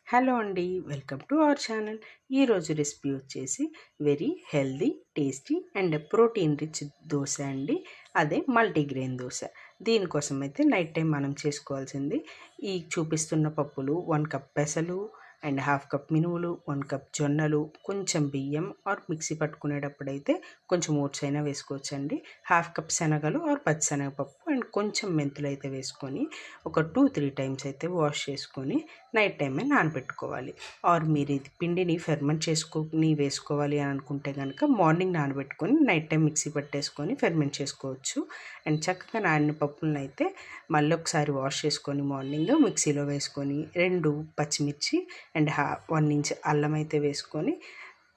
Hello అండి, welcome to our channel. ఈరోజు recipe వచ్చేసి very healthy, tasty and protein rich dosa అండి. అదే మల్టీగ్రెయిన్ దోశ. దీనికోసం అయితే నైట్ టైం మనం చేసుకోవాల్సింది ఈ చూపిస్తున్న పప్పులు: 1 కప్ పెసలు అండ్ హాఫ్ కప్ మినుములు, 1 కప్ జొన్నలు, కొంచెం బియ్యం ఆర్ మిక్సీ పట్టుకునేటప్పుడైతే కొంచెం ఓట్స్ అయినా వేసుకోవచ్చండి. హాఫ్ కప్ శనగలు ఆర్ పచ్చిశనగపప్పు అండ్ కొంచెం మెంతులు అయితే వేసుకొని ఒక 2-3 టైమ్స్ అయితే వాష్ చేసుకొని నైట్ టైమే నానబెట్టుకోవాలి. ఆర్ మీరు ఇది పిండిని ఫెర్మెంట్ చేసుకొని వేసుకోవాలి అని అనుకుంటే కనుక మార్నింగ్ నానబెట్టుకొని నైట్ టైం మిక్సీ పట్టేసుకొని ఫెర్మెంట్ చేసుకోవచ్చు. అండ్ చక్కగా నానిన పప్పులను అయితే మళ్ళీ ఒకసారి వాష్ చేసుకొని మార్నింగ్ మిక్సీలో వేసుకొని 2 పచ్చిమిర్చి అండ్ 1 ఇంచ్ అల్లం అయితే వేసుకొని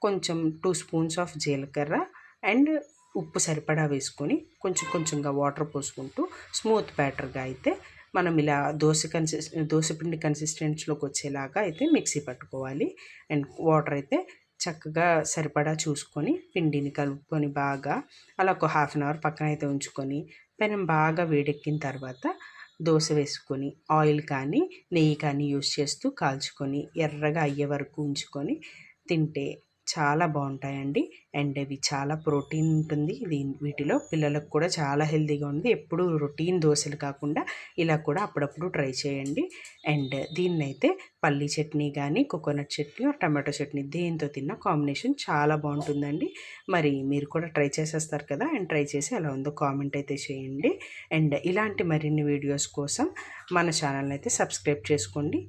కొంచెం 2 స్పూన్స్ ఆఫ్ జీలకర్ర అండ్ ఉప్పు సరిపడా వేసుకొని కొంచెం కొంచెంగా వాటర్ పోసుకుంటూ స్మూత్ బ్యాటర్గా అయితే మనం ఇలా దోశపిండి కన్సిస్టెన్సీలోకి వచ్చేలాగా అయితే మిక్సీ పట్టుకోవాలి. అండ్ వాటర్ అయితే చక్కగా సరిపడా చూసుకొని పిండిని కలుపుకొని బాగా అలా ఒక హాఫ్ అన్ అవర్ పక్కన అయితే ఉంచుకొని పెనం బాగా వేడెక్కిన తర్వాత దోశ వేసుకొని ఆయిల్ కానీ నెయ్యి కానీ యూస్ చేస్తూ కాల్చుకొని ఎర్రగా అయ్యే వరకు ఉంచుకొని తింటే చాలా బాగుంటాయండి. అండ్ ఇవి చాలా ప్రోటీన్ ఉంటుంది వీటిలో. పిల్లలకు కూడా చాలా హెల్తీగా ఉంది. ఎప్పుడు రొటీన్ దోశలు కాకుండా ఇలా కూడా అప్పుడప్పుడు ట్రై చేయండి. అండ్ దీన్నైతే పల్లీ చట్నీ కానీ కోకోనట్ చట్నీ టమాటో చట్నీ దేంతో తిన్న కాంబినేషన్ చాలా బాగుంటుందండి. మరి మీరు కూడా ట్రై చేసేస్తారు కదా, అండ్ ట్రై చేసి ఎలా ఉందో కామెంట్ అయితే చేయండి. అండ్ ఇలాంటి మరిన్ని వీడియోస్ కోసం మన ఛానల్ని అయితే సబ్స్క్రైబ్ చేసుకోండి.